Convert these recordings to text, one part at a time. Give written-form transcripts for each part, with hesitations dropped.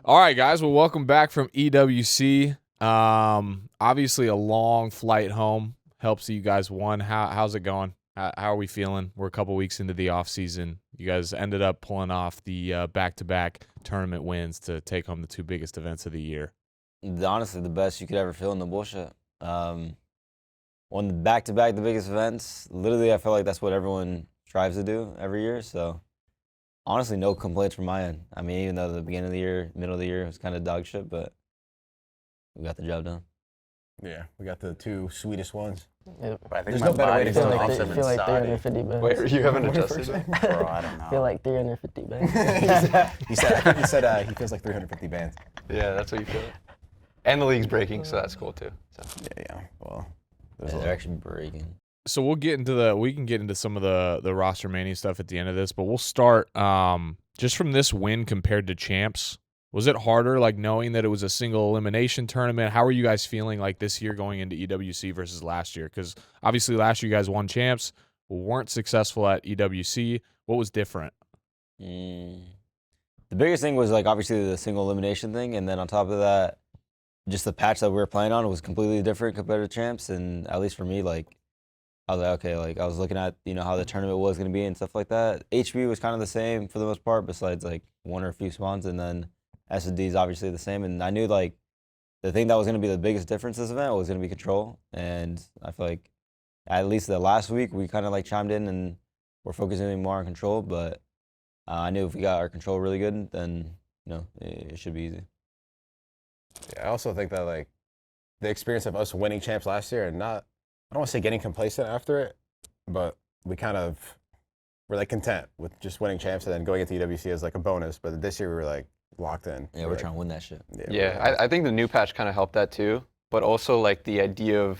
All right, guys. Well, welcome back from EWC. Obviously, a long flight home helps that you guys won. How's it going? How are we feeling? We're a couple weeks into the offseason. You guys ended up pulling off the back-to-back tournament wins to take home the two biggest events of the year. Honestly, the best you could ever feel in the bullshit. Won the back-to-back the biggest events. Literally, I feel like that's what everyone strives to do every year. So, honestly, no complaints from my end. I mean, even though the beginning of the year, middle of the year was kind of dog shit, but we got the job done. Yeah, we got the two sweetest ones. Yep. But I think there's no better way to feel go like, than feel like 350 bands. Wait, you haven't adjusted it? Bro, I don't know. Feel like 350 bands. he said he feels like 350 bands. Yeah, that's what you feel. And the league's breaking, so that's cool too. So. Yeah. Well, They're actually breaking. So we can get into some of the roster mania stuff at the end of this, but we'll start just from this win compared to champs. Was it harder, like knowing that it was a single elimination tournament? How are you guys feeling like this year going into EWC versus last year? Because obviously last year you guys won champs, weren't successful at EWC. What was different? The biggest thing was like obviously the single elimination thing, and then on top of that, just the patch that we were playing on was completely different compared to champs. And at least for me, like I was like, okay, like I was looking at how the tournament was going to be and stuff like that. HB was kind of the same for the most part, besides like one or a few spawns, and then S&D is obviously the same. And I knew like the thing that was going to be the biggest difference this event was going to be control. And I feel like at least the last week we kind of like chimed in and we're focusing more on control. But I knew if we got our control really good, then it should be easy. Yeah, I also think that like the experience of us winning champs last year and I don't want to say getting complacent after it, but we kind of were like content with just winning champs and then going into EWC as like a bonus. But this year we were like locked in. Yeah, we're trying to win that shit. Yeah, I think the new patch kind of helped that too. But also like the idea of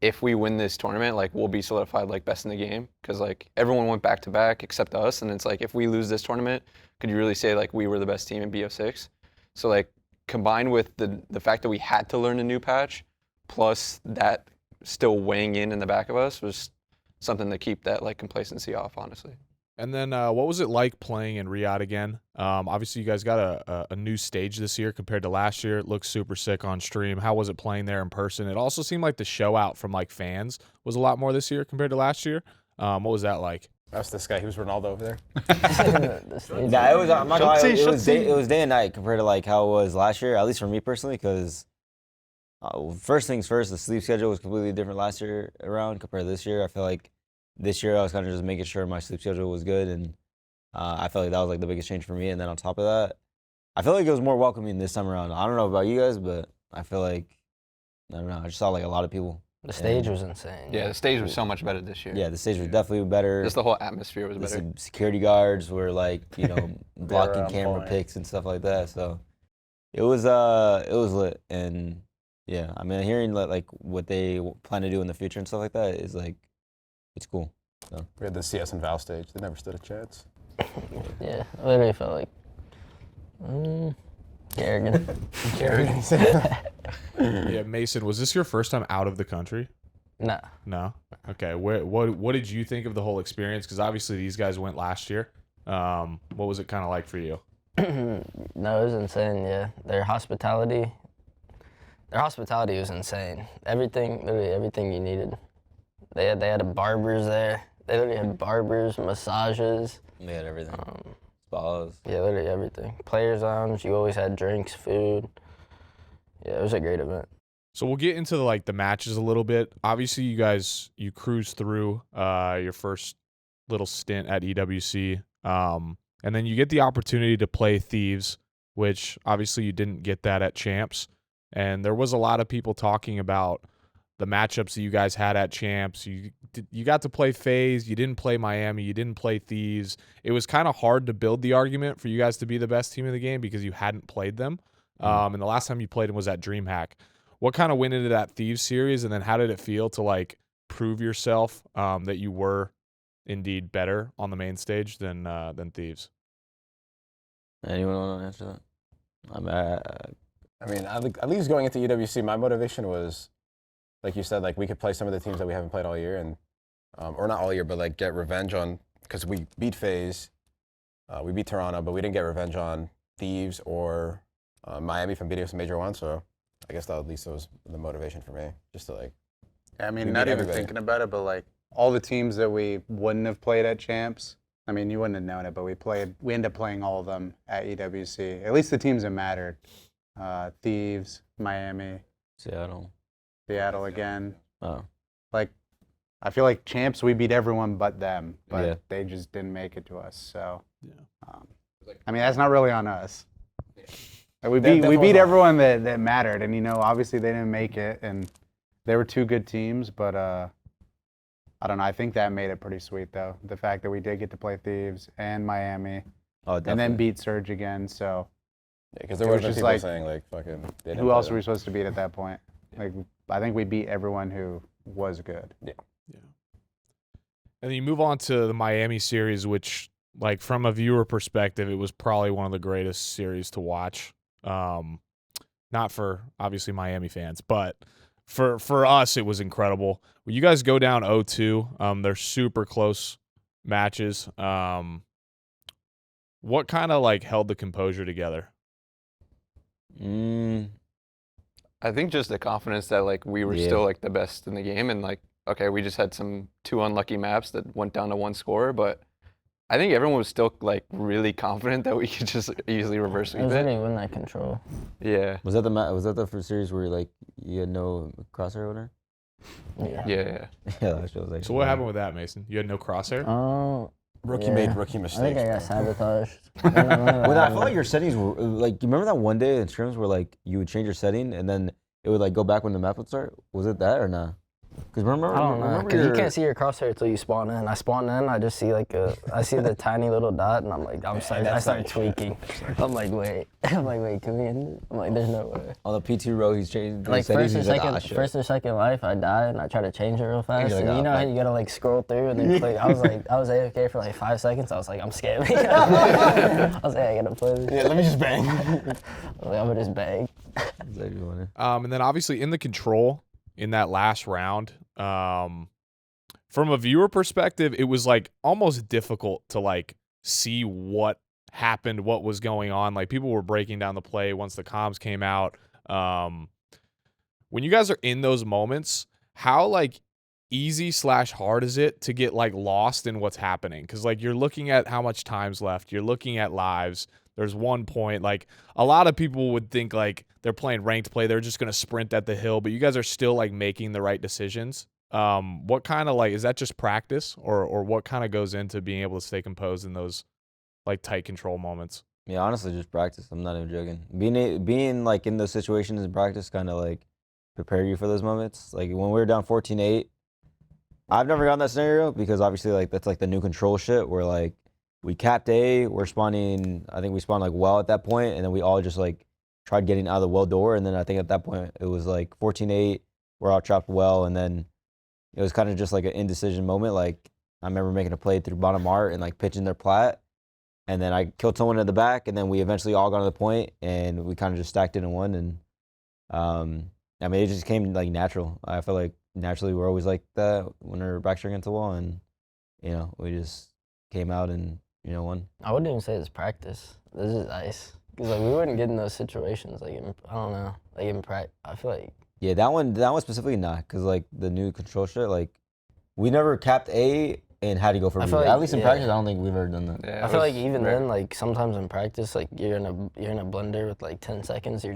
if we win this tournament, like we'll be solidified like best in the game. Because like everyone went back to back except us. And it's like if we lose this tournament, could you really say like we were the best team in BO6? So like combined with the fact that we had to learn a new patch, plus that still weighing in the back of us was something to keep that like complacency off, honestly. And then what was it like playing in Riyadh again? Obviously, you guys got a new stage this year compared to last year. It looks super sick on stream. How was it playing there in person? It also seemed like the show out from like fans was a lot more this year compared to last year. What was that like? That's this guy. He was Ronaldo over there. Yeah, it was. I'm not gonna lie, it was day and night compared to like how it was last year. At least for me personally, because first things first, the sleep schedule was completely different last year around compared to this year. I feel like this year I was kind of just making sure my sleep schedule was good, and I felt like that was like the biggest change for me. And then on top of that, I feel like it was more welcoming this time around. I don't know about you guys, but I feel like I don't know. I just saw like a lot of people. The stage was insane. Yeah, the stage was so much better this year. Yeah, the stage was definitely better. Just the whole atmosphere was better. The security guards were like, blocking camera point. pics and stuff like that. So it was lit. And yeah, I mean, hearing like what they plan to do in the future and stuff like that is like, it's cool. So. We had the CS and Val stage. They never stood a chance. Yeah, I literally felt like arrogant. Yeah, Mason, was this your first time out of the country? Nah. No? Okay. What did you think of the whole experience? Because obviously these guys went last year. What was it kind of like for you? No, it was insane, yeah. Their hospitality was insane. Literally everything you needed. They had barbers there. They literally had barbers, massages. They had everything. Spas. Yeah, literally everything. Players' lounge, you always had drinks, food. Yeah, it was a great event. So we'll get into the matches a little bit. Obviously, you cruised through your first little stint at EWC, and then you get the opportunity to play Thieves, which obviously you didn't get that at Champs. And there was a lot of people talking about the matchups that you guys had at Champs. You got to play FaZe, you didn't play Miami, you didn't play Thieves. It was kind of hard to build the argument for you guys to be the best team in the game because you hadn't played them. And the last time you played them was at DreamHack. What kind of went into that Thieves series, and then how did it feel to like prove yourself that you were indeed better on the main stage than Thieves? Anyone want to answer that? I mean, at least going into EWC, my motivation was, like you said, like we could play some of the teams that we haven't played all year, and or not all year, but like get revenge on, because we beat FaZe, we beat Toronto, but we didn't get revenge on Thieves or Miami from beating us in Major 1, so I guess that at least was the motivation for me, just to like. I mean, We not beat even everybody. thinking about it, but like all the teams that we wouldn't have played at Champs. I mean, you wouldn't have known it, but we ended up playing all of them at EWC. At least the teams that mattered. Thieves, Miami, Seattle. Seattle again. Oh. Like, I feel like Champs, we beat everyone but them, but Yeah. they just didn't make it to us. So, Yeah. I mean, that's not really on us. Like, we That beat definitely wasn't everyone that mattered, and obviously they didn't make it, and they were two good teams, but I don't know. I think that made it pretty sweet though. The fact that we did get to play Thieves and Miami, Oh, and definitely. then beat Surge again. So Yeah, because there It were was just just people like, saying like fucking. They didn't who play else them. were we supposed to beat at that point? Like, I think we beat everyone who was good. Yeah. And then you move on to the Miami series, which, like, from a viewer perspective, it was probably one of the greatest series to watch. Not for obviously Miami fans, but for us, it was incredible. When you guys go down 0-2, they're super close matches. What kind of like held the composure together? I think just the confidence that like we were Yeah. still like the best in the game, and like okay, we just had some 2 unlucky maps that went down to 1 score, but I think everyone was still like really confident that we could just easily reverse It sweep was it. really win that control. Yeah. Was that the first series where like you had no crosshair winner? Yeah. Yeah. Yeah, that shit was actually. So what happened with that, Mason? You had no crosshair? Rookie Yeah. made rookie I mistakes. think I got bro. sabotaged. Well, I feel like your settings were like. You remember that one day in scrims where like you would change your setting and then it would like go back when the map would start? Was it that or not? Because remember, I don't know, remember because you your- can't see your crosshair until you spawn in. I spawn in, I just see like I see the tiny little dot, and I'm like, I start tweaking. I'm like, wait, can we end it? I'm like, there's no way. on the P2 row he's changed. Like settings, first or he's like, second, "Ah, shit." first or second life, I died, and I tried to change it real fast. You're like, And you "Oh, know how fuck." you gotta like scroll through and then click. I was AFK for like 5 seconds. I was like, I'm scamming. I was like, I gotta play this. Yeah, let me just bang. I was like, I'm gonna just bang. It's like, you wanna- And then obviously in the control in that last round, from a viewer perspective, it was like almost difficult to like see what happened, what was going on. Like people were breaking down the play once the comms came out. When you guys are in those moments, how like easy / hard is it to get like lost in what's happening? Because like you're looking at how much time's left, you're looking at lives. There's 1 point. Like a lot of people would think like they're playing ranked play, they're just gonna sprint at the hill, but you guys are still like making the right decisions. What kind of like is that just practice or what kind of goes into being able to stay composed in those like tight control moments? Yeah, honestly, just practice. I'm not even joking. Being like in those situations in practice kind of like prepare you for those moments. Like when we were down 14-8, I've never gotten that scenario because obviously like that's like the new control shit where like we capped A, we're spawning. I think we spawned like well at that point, and then we all just like tried getting out of the well door, and then I think at that point it was like 14-8. We're all trapped well, and then it was kind of just like an indecision moment. Like I remember making a play through bottom art and like pitching their plat, and then I killed someone at the back, and then we eventually all got to the point, and we kind of just stacked it and won. And I mean, it just came like natural. I feel like naturally we're always like that when our backs are against the wall, and we just came out and won. I wouldn't even say it's practice. This is ice. Because like we wouldn't get in those situations. Like I don't know. Like in practice, I feel like. Yeah, that one specifically not, because like the new control shit, like we never capped A and had to go for I B. feel like- At least in yeah. practice, I don't think we've ever done that. Yeah, I it feel like was even rare. then, like sometimes in practice, like you're in a blender with like 10 seconds. I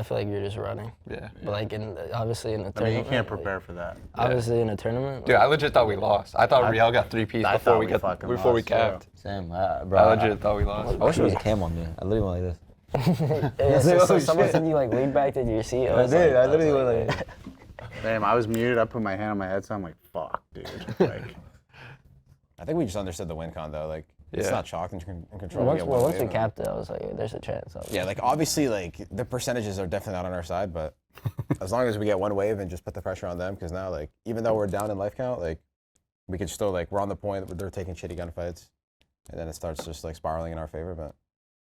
feel like you're just running. Yeah. But like obviously in a I mean, tournament. you can't like, prepare for that. obviously in a tournament. Dude, I legit thought we lost. I thought I- Real got 3 Ps I before thought we we got fucking before we lost, too. capped. Same, bro. I legit thought we lost. I wish it was a cam on me. I literally went like this. Yeah, so Oh, someone shit. said you like leaned back to your seat. I was did. like- I literally was went like. Damn, I was muted. I put my hand on my headset. I'm like, fuck, dude. Like, I think we just understood the win con though. Like it's Yeah. not chalk in control. Once get one we wave and- capped it, I was like, there's a chance. Yeah, like obviously, like the percentages are definitely not on our side, but as long as we get one wave and just put the pressure on them, because now, like, even though we're down in life count, like, we could still we're on the point where they're taking shitty gunfights, and then it starts just like spiraling in our favor. But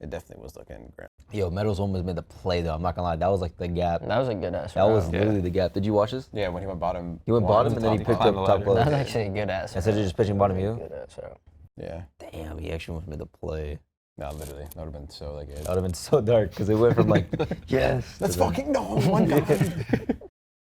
it definitely was looking great. Yo, Meadows almost made the play though. I'm not gonna lie, that was like the gap. That was a good ass. That was round. literally the gap. Did you watch this? Yeah, when he went bottom. He went one, bottom and then he top picked five. up top ladder. close. That was actually a good ass. Instead of just pitching bottom you? Good ass round. Yeah, Damn, he actually almost made the play. No, literally, that would have been so like. That would have been so dark because it went from like yes. Let's fucking no one guy.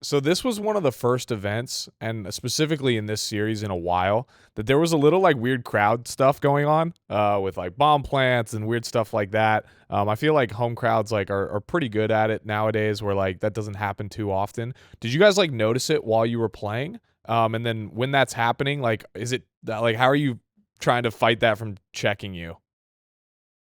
So this was one of the first events, and specifically in this series in a while, that there was a little like weird crowd stuff going on with like bomb plants and weird stuff like that. I feel like home crowds like are pretty good at it nowadays, where like that doesn't happen too often. Did you guys like notice it while you were playing? And then when that's happening, like is it like how are you trying to fight that from checking you?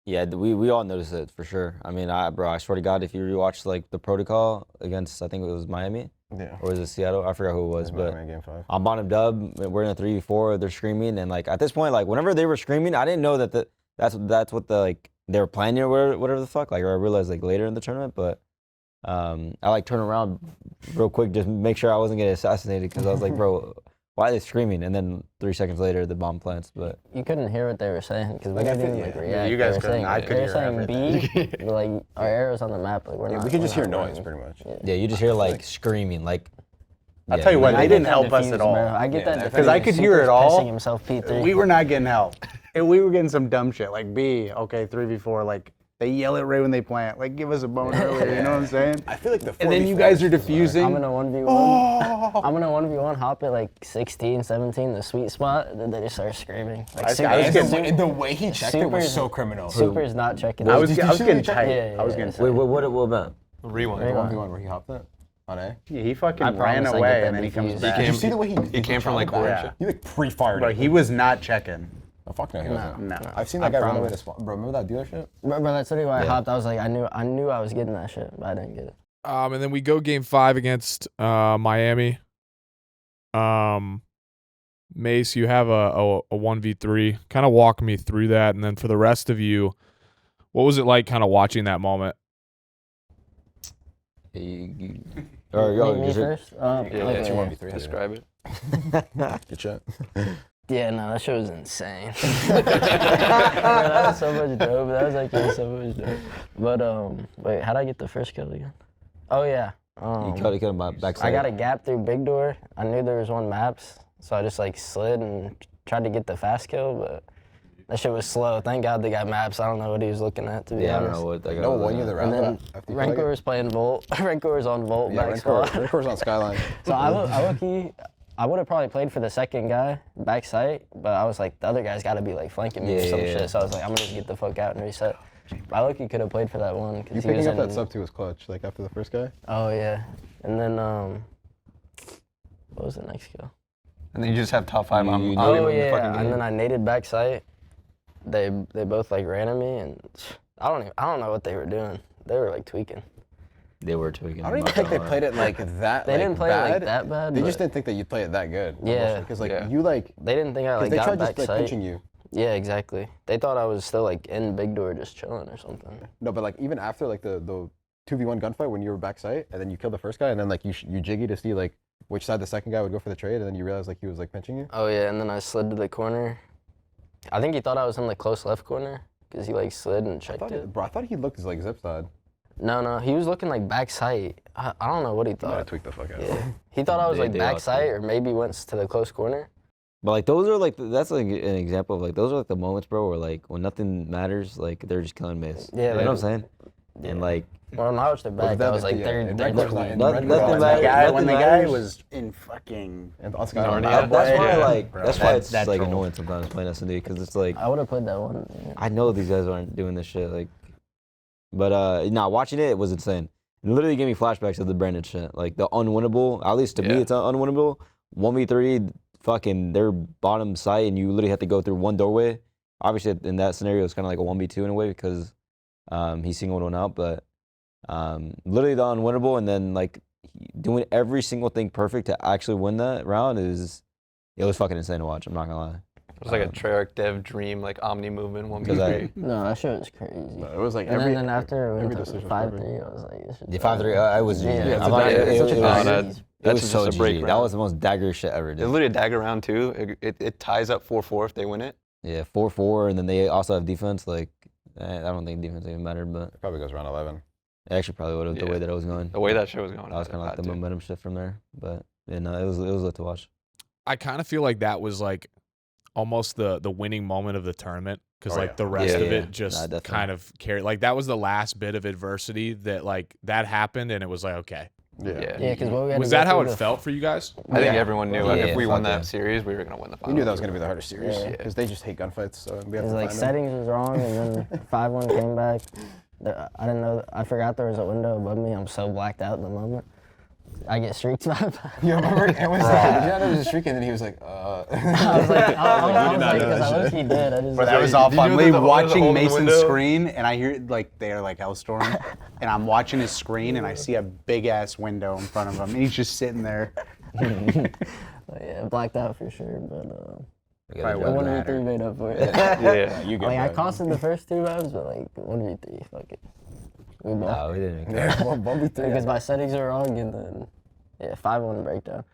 Yeah, we all noticed it for sure. I mean, I swear to God, if you rewatch like the protocol against, I think it was Miami. Yeah. Or was it Seattle? I forgot who it was, but Game 5. I'm bottom dub. We're in a 3v4. They're screaming, and like at this point, like whenever they were screaming, I didn't know that that's what the like they were planning or whatever the fuck. Like I realized like later in the tournament, but I like turned around real quick just make sure I wasn't getting assassinated because I was like, bro, why are they screaming? And then 3 seconds later, the bomb plants. But You couldn't hear what they were saying because we Like, I didn't think- even like yeah. react. You guys They were couldn't. saying- I they could were hear saying B, but, like our arrows on the map. Like we're not. We could just we're hear not noise running. pretty much. yeah, you just hear like screaming, like. I'll yeah, tell you what, you they I didn't get that help us diffused, at all. bro. I get Yeah, that that- Because I could hear it Super's all. Pissing himself P3. We were not getting help. And we were getting some dumb shit like B. Okay, 3v4. Like they yell it right when they plant. Like give us a bone earlier. You know what I'm saying? I feel like the. And then 4v4 you guys are is diffusing. I'm in a 1v1. Oh. I'm in a 1v1 hop at like 16, 17, the sweet spot, and then they just start screaming. Like I was And the way he checked it was Super's- so criminal. Super's not checking. I it. was Did you see getting the check? tight. Yeah, I was yeah, getting yeah. tight. Wait, what about? Rewind. The 1v1 where he hopped it on A. Yeah, he fucking I ran promise I get away that and then he comes diffused. back. Did you see the way He came from like traveled corner. back? Yeah. He like pre-fired Bro, it. he was not checking. Oh fuck no, he wasn't. No. I've seen I that guy run away promise. to spot. Bro, remember that dealership? Bro, that's literally why I Yeah. hopped. I was like, I knew I was getting that shit, but I didn't get it. And then we go game 5 against Miami. Mace, you have a 1v3. Kind of walk me through that, and then for the rest of you, what was it like kind of watching that moment? Or me just first? Yeah, Okay. It's your 1v3. Describe it. Good shot. Yeah, no, that shit was insane. Bro, that was so much dope. That was actually so much dope. But wait, how'd I get the first kill again? Oh yeah. you cut him by backside. I got a gap through big door. I knew there was one maps, so I just like slid and tried to get the fast kill, but that shit was slow. Thank God they got maps. I don't know what he was looking at, to be Yeah, I don't honest. know what. That guy No was one looking you the at. round. And then after you play Rancor it? was playing Volt. Rancor was on Volt Yeah, back Rancor spot. Rancor's on Skyline. So I would have probably played for the second guy, back sight, but I was like, the other guy's got to be like flanking me or some Yeah. shit. So I was like, I'm gonna just get the fuck out and reset. I look, he could have played for that one. You Cause he was picking up in, that sub 2 was clutch, like after the first guy? Oh yeah, and then what was the next kill? And then you just have top 5 on You- the Oh fucking yeah, and game. then I naded back sight. They both like ran at me, and I don't know what they were doing. They were like tweaking. They were tweaking. I don't even think they played it like that. They didn't play it like that bad. They but just didn't think that you'd play it that good. Yeah. Because like Yeah. you like, They didn't think I because like they got tried back just like sight. pinching you. Yeah, exactly. They thought I was still like in big door just chilling or something. No, but like even after like the 2v1 gunfight when you were back sight and then you killed the first guy and then like you jiggy to see like which side the second guy would go for the trade and then you realize like he was like pinching you. Oh yeah, and then I slid to the corner. I think he thought I was in the close left corner because he like slid and checked it. I thought he looked as like zip side. No, he was looking like back sight. I don't know what he I thought. tweaked the fuck out. Yeah, he thought I was like They back lost sight it. or maybe went to the close corner. But like those are like that's like an example of like those are like the moments, bro, where like when nothing matters, like they're just killing miss. Yeah, you know what I'm saying? Yeah. And like When I watched it back, that I was like like, the, they're in they're Redcourse, like, in Nothing Redcourse, matters. like, When the Nothing guy matters. was in fucking. and on Skyline. Narnia. that's why Yeah, like bro. that's why it's That like troll. annoying sometimes playing S&D because it's like I would have played that one. I know these guys aren't doing this shit like, but watching it was insane. It literally gave me flashbacks of the Brandon shit, like the unwinnable. At least to me, Yeah. it's unwinnable. 1v3, fucking they're bottom site, and you literally have to go through one doorway. Obviously, in that scenario, it's kind of like a 1v2 in a way because he singled one out, but literally the unwinnable, and then like doing every single thing perfect to actually win that round it was fucking insane to watch. I'm not gonna lie. It was like a Treyarch dev dream, like Omni movement 1v3. 'Cause I- No, that shit was crazy. No, it was like And every. then after it every went to decision was 5-3, I was like, this shit. The 5-3, I was. Yeah, I'm it's not- a- it- it's it- such a it was- Nah, crazy- It That's was just so a break GG. That round. was the most dagger shit ever. It's Dude. literally a dagger round too. It ties up 4-4 if they win it. Yeah, 4-4, and then they also have defense. Like, I don't think defense even mattered, but It probably goes round 11. it actually probably would have the Yeah. way that I was going. The way that shit was going. That was kind of like the had to. momentum shift from there. But yeah, no, it was lit to watch. I kind of feel like that was like almost the winning moment of the tournament. because Oh, like yeah. the rest of Yeah. it just Nah, definitely. kind of carried. Like that was the last bit of adversity that like that happened, and it was like okay. Yeah. Yeah, because what we had Was to go that how through it felt for you guys? I think Yeah. everyone knew Yeah, if we won fuck that yeah. series, we were gonna win the We final. knew that was going to be the hardest series Yeah. because they just hate gunfights. So we have It was to like find them. settings was wrong, and then 5-1 came back. I didn't know. I forgot there was a window above me. I'm so blacked out in the moment. I get streaked by. You remember? It was like, did you know there was a streak? And then he was like, I was like, because I look, he did. I just. But that was all Did you fun. know We that the hole in watching the Mason's window? screen, and I hear like they're like Hellstorm, and I'm watching his screen, and I see a big ass window in front of him, and he's just sitting there. But yeah, blacked out for sure. But We Probably gotta wouldn't do matter. 1v3 made up for it. Yeah. you get Like I that. costed the first 2 maps, but like 1v3, fuck it. We both. Nah, we didn't even care. Yeah, 1v3. Because my settings are wrong, and then yeah, 5-1 breakdown.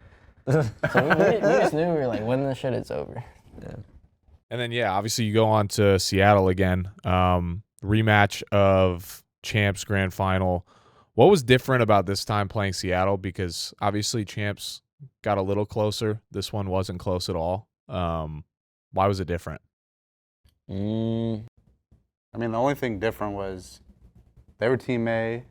So we just knew we were like, when this shit, it's over. And then yeah, obviously you go on to Seattle again. Rematch of Champs Grand Final. What was different about this time playing Seattle? Because obviously Champs got a little closer. This one wasn't close at all. Why was it different? Mm, I mean, the only thing different was they were Team A,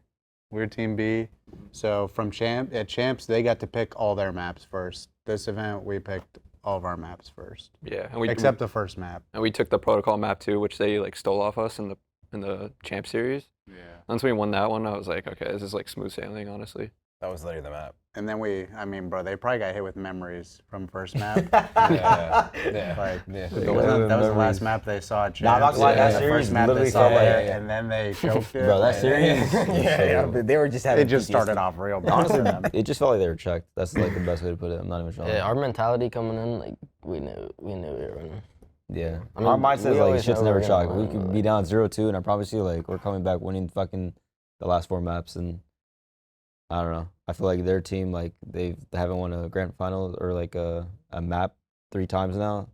we were Team B. So from Champs, they got to pick all their maps first. This event, we picked all of our maps first, Yeah. And except the first map. and we took the protocol map too, which they like stole off us in the champ series. Yeah. Once we won that one, I was like, okay, this is like smooth sailing, honestly. That was literally the map. And then I mean, bro, they probably got hit with memories from first map. Yeah. Yeah. Like, Yeah. that was the last map they saw at Nah, I'm not Champs. gonna lie, that the series first map literally they saw felt like- there, and then they choked it. Bro, that and- series. yeah, they were just having. It just started off real bad. Honestly, it just felt like they were checked. That's like the best way to put it. I'm not even sure. Yeah, our mentality coming in, like we knew we were winning. Yeah. I mean, Our mindset we is like always shit's know never we're gonna chalk. We win, could but, be like- down 0-2, and I promise you, like, we're coming back winning fucking the last 4 maps. And I don't know. I feel like their team, like, they haven't won a grand final or like a map 3 times now,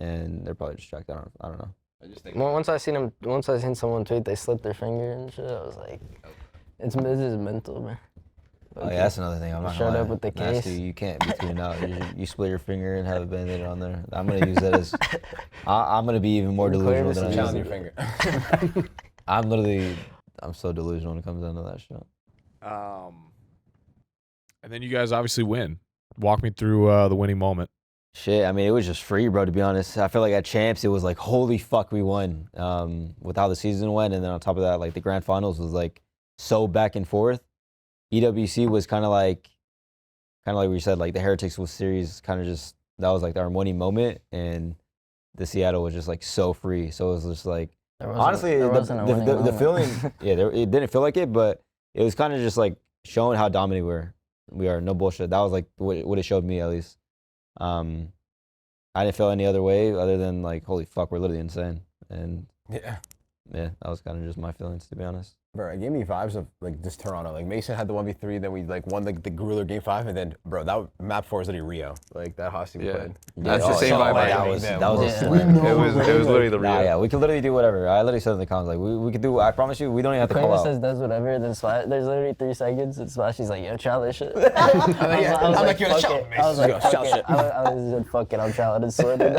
and they're probably just checked. I don't know. I just think. Well, once I seen someone tweet they slipped their finger and shit, I was like, this is mental, man. Oh yeah, that's another thing. I'm not Showed gonna lie. up with the Nasty, case. you can't be tuning out. You split your finger and have a band-aid on there. I'm gonna use that as. I'm gonna be even more Clear delusional this than I Challenge used your to. finger. I'm so delusional when it comes down to that shit. And then you guys obviously win. Walk me through the winning moment. Shit, I mean, it was just free, bro, to be honest. I feel like at Champs, it was like, holy fuck, we won with how the season went. And then on top of that, like, the grand finals was, like, so back and forth. EWC was kind of like we said, like, the Heretics was series kind of just, that was, like, our winning moment. And the Seattle was just, like, so free. So it was just, like, honestly, the feeling, it didn't feel like it, but it was kind of just, like, showing how dominant we are. No bullshit. That was, like, what it showed me, at least. I didn't feel any other way other than like, holy fuck, we're literally insane. And Yeah. yeah, that was kind of just my feelings, to be honest. Bro, it gave me vibes of like just Toronto. Like Mason had the 1v3, then we like won the Grueler game 5, and then bro, that map 4 is literally Rio. Like that Hosty we Yeah. played. That's the same vibe I That got. was Yeah. a Yeah. slam. It was literally the Nah, real. yeah, we could literally do whatever. I literally said in the comments, like, we could do, I promise you, we don't even have to call Kramer out. says does whatever, then there's literally 3 seconds, and Splashy's like, yo, try this shit. I I'm was like, you're the fuck shout, it. Mason. I was like, Yo, fuck shout it. shit. I was just fuck it, I'm trying to sort it.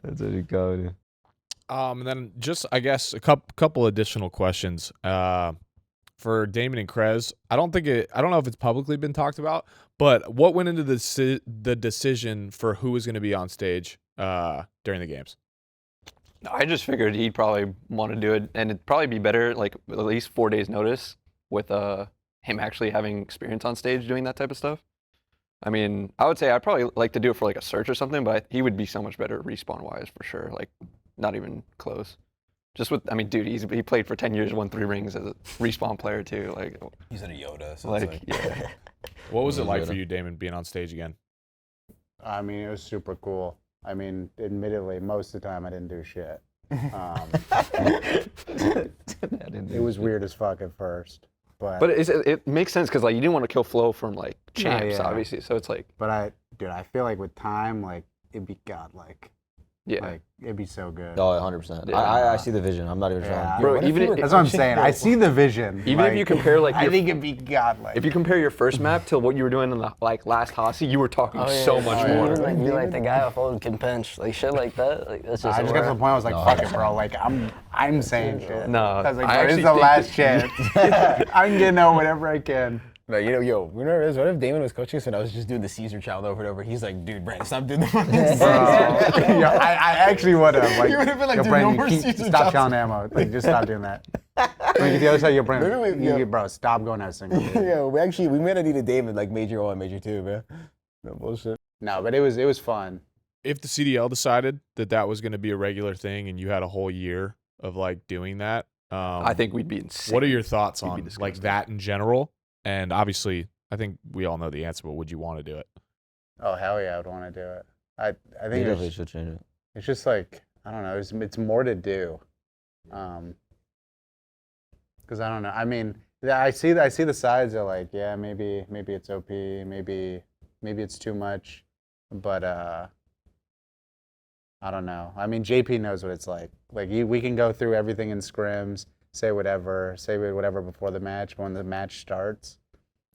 That's what you call it. And then just, I guess, a couple additional questions. For Damon and Krez, I don't know if it's publicly been talked about, but what went into the decision for who was going to be on stage during the games? I just figured he'd probably want to do it, and it'd probably be better, like at least 4 days notice, with him actually having experience on stage doing that type of stuff. I mean, I would say I'd probably like to do it for like a search or something, but he would be so much better respawn wise for sure. Like, not even close. Just with, I mean, dude, he played for 10 years, won 3 rings as a respawn player too. Like, He's in a Yoda, so like, it's like yeah. What was it like Good. for you, Damon, being on stage again? I mean, it was super cool. I mean, admittedly, most of the time I didn't do shit. It was weird as fuck at first, but It makes sense because like you didn't want to kill Flo from like champs, yeah. obviously. So it's like, I feel like with time, like it'd be godlike. Yeah. Like, it'd be so good. Oh, 100%. Yeah. I see the vision. I'm not even Yeah. trying. Bro, What if even you were if, That's what I'm saying. I see the vision. even if you compare like I your, think it'd be godlike. if you compare your first map to what you were doing in the like last Hossy, you were talking Oh, yeah, so yeah, much yeah. more. Even, like, you're like the guy off old can pinch, like shit like that. Like that's just. I just got to the point I was like, No, fuck it, bro. Like, I'm saying shit. No, I was like, I bro, this is actually the think last chance. I'm getting out whatever I can. No, you know, yo, you know what it is? What if Damon was coaching us and I was just doing the Caesar challenge over and over? He's like, dude, Brandon, stop doing the fucking Bro, Caesar. yeah, I actually would have. Like, You would've been like, yo, dude, Brandon, no more keep- Caesar stop chops. selling ammo. Like, just stop doing that. Like, the other side, yo, Brandon, Maybe we- bro, stop going out single. Yeah, we might have needed Damon like major 1, major 2, man. No bullshit. No, but it was fun. If the CDL decided that was going to be a regular thing and you had a whole year of like doing that, I think we'd be insane. what are your thoughts We'd be on like disgusting. that in general? And obviously, I think we all know the answer, but would you want to do it? Oh, hell yeah, I would want to do it. I They think definitely should change it. it's just like, I don't know, it's more to do. Because I don't know. I mean, yeah, I see the sides are like, yeah, maybe it's OP, maybe it's too much, but I don't know. I mean, JP knows what it's like. Like we can go through everything in scrims, say whatever before the match, but when the match starts,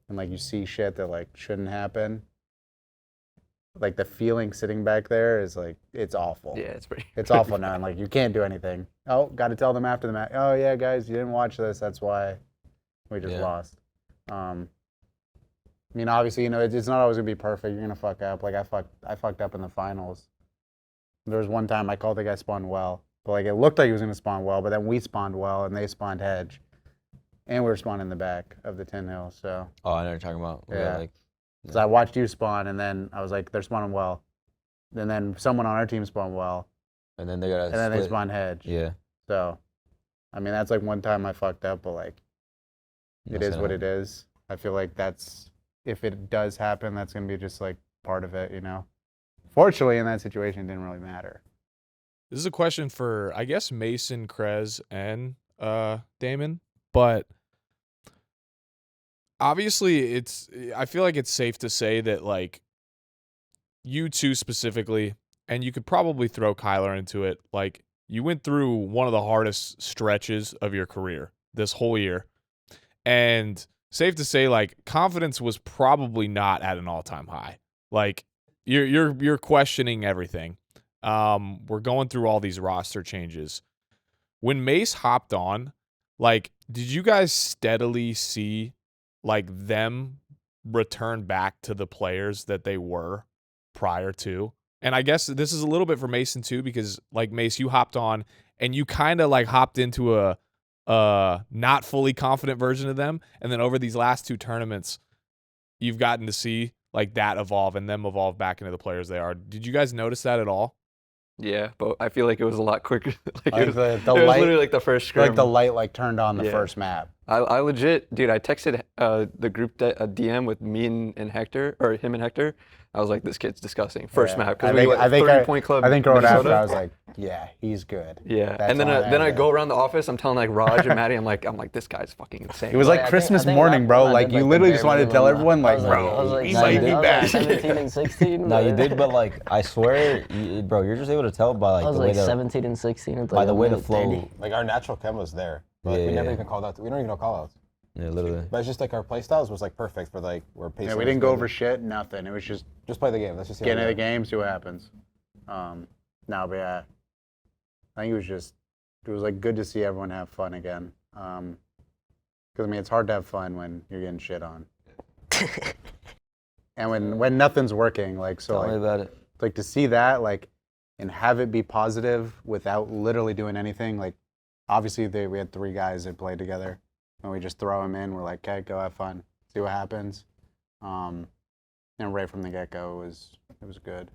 and like you see shit that like shouldn't happen, like the feeling sitting back there is like it's awful. Yeah, it's pretty. It's awful now, and like you can't do anything. Oh, got to tell them after the match. Oh yeah, guys, you didn't watch this. That's why we just Yeah. lost. I mean, obviously, you know, it's not always gonna be perfect. You're gonna fuck up. Like I fucked up in the finals. There was one time I called the guy spawn well, but like it looked like he was gonna spawn well, but then we spawned well and they spawned hedge, and we were spawning in the back of the tin hill. So Oh, I know what you're talking about. We got, Yeah. like, because I watched you spawn, and then I was like, they're spawning well, and then someone on our team spawned well, and then they got and then they spawned hedge. Yeah. So, I mean, that's like one time I fucked up, but like, it is what it is. I feel like that's, if it does happen, that's going to be just like part of it, you know? Fortunately, in that situation, it didn't really matter. This is a question for, I guess, Mason, Krez, and Damon. But obviously, I feel like it's safe to say that, like, you two specifically, and you could probably throw Kyler into it, like, you went through one of the hardest stretches of your career this whole year. And safe to say, like, confidence was probably not at an all-time high. Like, you're questioning everything. We're going through all these roster changes. When Mace hopped on, like, did you guys steadily see like them return back to the players that they were prior to? And I guess this is a little bit for Mason too, because like Mace, you hopped on and you kind of like hopped into a not fully confident version of them, and then over these last two tournaments, you've gotten to see like that evolve and them evolve back into the players they are. Did you guys notice that at all? Yeah, but I feel like it was a lot quicker. Like Like it was, the it was light- literally like the first scrim. Like the light like turned on the Yeah. first map. I legit, dude, I texted the group a DM with me and Hector, or him and Hector. I was like, this kid's disgusting. First Yeah. map, I because we think- went I think 30-point club. I think growing after, Minnesota. I was like, yeah, he's good. Yeah, That's and then all then I that go is. around the office. I'm telling like Raj and Maddie, I'm like, this guy's fucking insane. It was like I think- Christmas I think morning, last bro. one I Like did, you the literally bare just wanted to minimum. tell everyone, like, I was bro, I was like, he might be 17 back. 17 and 16. No, you but- did, but like I swear, bro, you're just able to tell by like I was the way like the 17 and 16. It's by like the a way the minute flow. 30. Like our natural chem was there. But like, we never Yeah. even called out. We don't even know call outs. Yeah, literally. But it's just like our play styles was like perfect for like where pacing. Yeah, we was didn't go good. over shit, nothing. It was just Just play the game. Let's just see get how into we the go. game, see what happens. No, but yeah, I think it was like good to see everyone have fun again. Because I mean, it's hard to have fun when you're getting shit on, and when nothing's working. Like so, Tell me like, about it. like to see that like and have it be positive without literally doing anything. Like obviously we had 3 guys that played together, and we just throw them in. We're like, okay, go have fun, see what happens. And right from the get-go, it was good.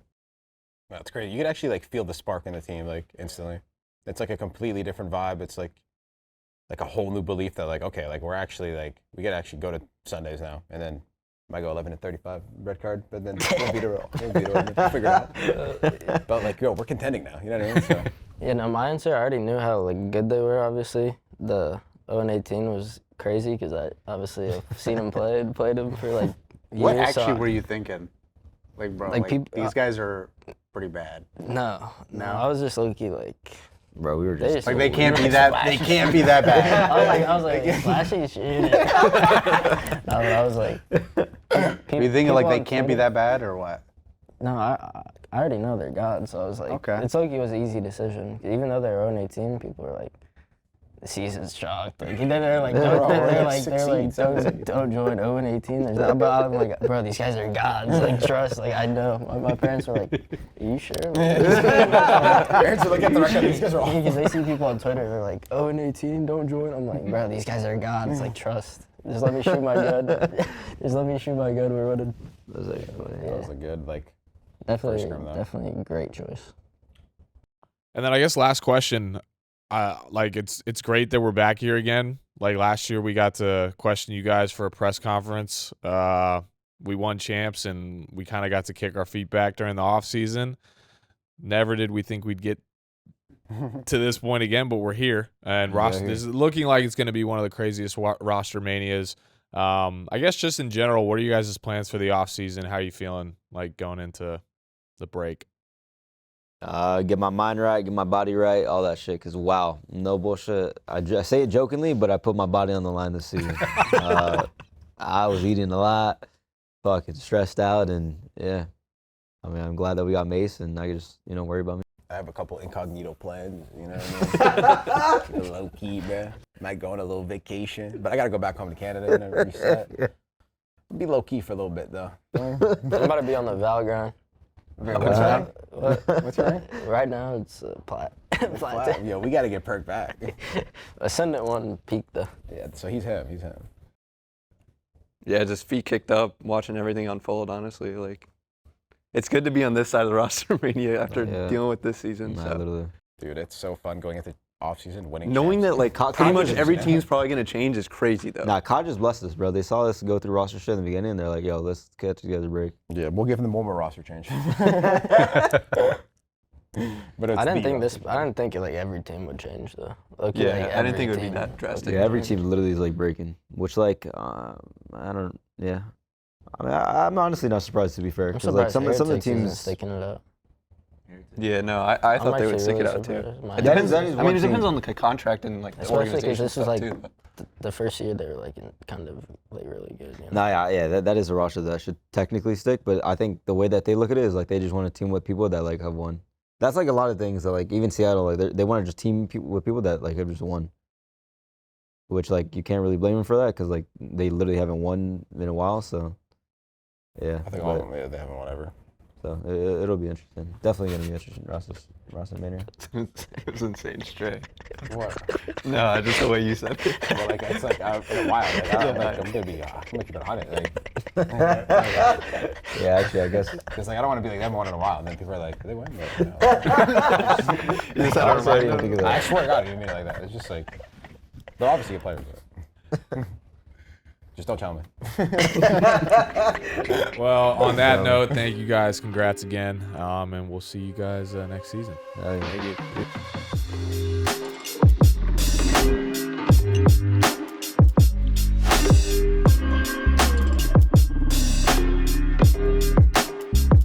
That's great. You could actually like feel the spark in the team like instantly. It's like a completely different vibe. It's like a whole new belief that like, okay, like we're actually like we could actually go to Sundays now, and then might go 11 and 35 red card, but then we'll beat it all. We'll figure it out. But like, yo, we're contending now. You know what I mean? So, Yeah, no, my answer, I already knew how like good they were. Obviously, the 0-18 was crazy because I obviously have seen them played them for like years. What actually so were you thinking? Like, bro, Like, like, these guys are pretty bad. No, No? I was just low key like. Bro, we were They just just- Like, they can't be that. They can't be that bad. I was like, flashy shit. I was like. You think like they can't be that bad or what? No, I already know they're God, so I was like, Okay. it's like it was an easy decision. Even though they're 0-18, people were like, the season's chalked. Like, they're like, don't join 0-18. There's not, but I'm like, bro, these guys are gods. Like, trust. Like, I know. My parents were like, are you sure? Parents are looking at the record. These guys are awful. Because they see people on Twitter, they're like, 0-18, don't join. I'm like, bro, these guys are gods. Like, trust. Just let me shoot my gun. Just let me shoot my gun. We're running. That That was a good like. Definitely, scrum, though. definitely a great choice. And then I guess last question, like it's great that we're back here again. Like last year we got to question you guys for a press conference. We won champs and we kind of got to kick our feet back during the offseason. Never did we think we'd get to this point again, but we're here. And roster, this is looking like it's going to be one of the craziest roster manias. I guess just in general, what are you guys' plans for the offseason? How are you feeling like going into the break? Get my mind right, get my body right, all that shit. Cause wow, no bullshit. I say it jokingly, but I put my body on the line this season. I was eating a lot, fucking stressed out, and yeah. I mean, I'm glad that we got Mace, and I can just worry about me. I have a couple incognito plans, you know what I mean? Low key, man. Might go on a little vacation, but I gotta go back home to Canada and then reset. Be low key for a little bit though. I'm about to be on the Val grind. What's your name? What? What's your name? Right now, it's Plat. Plat. Yo, we gotta get Perk back. Ascendant one peak though. Yeah, so he's him. Yeah, just feet kicked up, watching everything unfold. Honestly, like it's good to be on this side of the roster mania after dealing with this season. Nah, So. literally. Dude, it's so fun going into offseason, winning. Knowing champs. that like Con- pretty much confidence, every man. team's probably gonna change is crazy though. Nah, COD just blessed us, bro. They saw us go through roster shit in the beginning, and they're like, yo, let's get together break. Yeah, we'll give them one more roster change. But it's I didn't think roster. I didn't think like every team would change though. Low-key, Yeah, like, I didn't every think it would be team. that drastic. Yeah, every team literally is like breaking, which like, I don't, yeah. I mean, I'm honestly not surprised, to be fair. I'm 'Cause, like, surprised some of the Heretics isn't teams, sticking it out. Yeah, no, I thought they would stick it out too. It That depends. is I mean, one it depends team. on the contract and like the Especially because organization this was stuff like too. but- the first year they were like kind of like really good. You know? Nah, yeah, that is a roster that should technically stick, but I think the way that they look at it is like they just want to team with people that like have won. That's like a lot of things that like even Seattle, like they want to just team with people that like have just won. Which like you can't really blame them for that because like they literally haven't won in a while, so yeah. I think all of them, yeah, they haven't won ever. So it'll be interesting. Definitely gonna be interesting. Roster mania. It was insane, straight. What? No, just the way you said it. Well, like it's like in a while. Like, I'm gonna keep it 100. Like, Yeah, actually, I guess. because like I don't want to be like they haven't won in a while, and then people are like, they won. Like, You just had to Honestly, I remind didn't them. think of I that. swear to God, you mean it like that? It's just like they're obviously good players. But just don't tell me. Well, on that note, thank you guys. Congrats again. And we'll see you guys next season. Yeah. Thank you.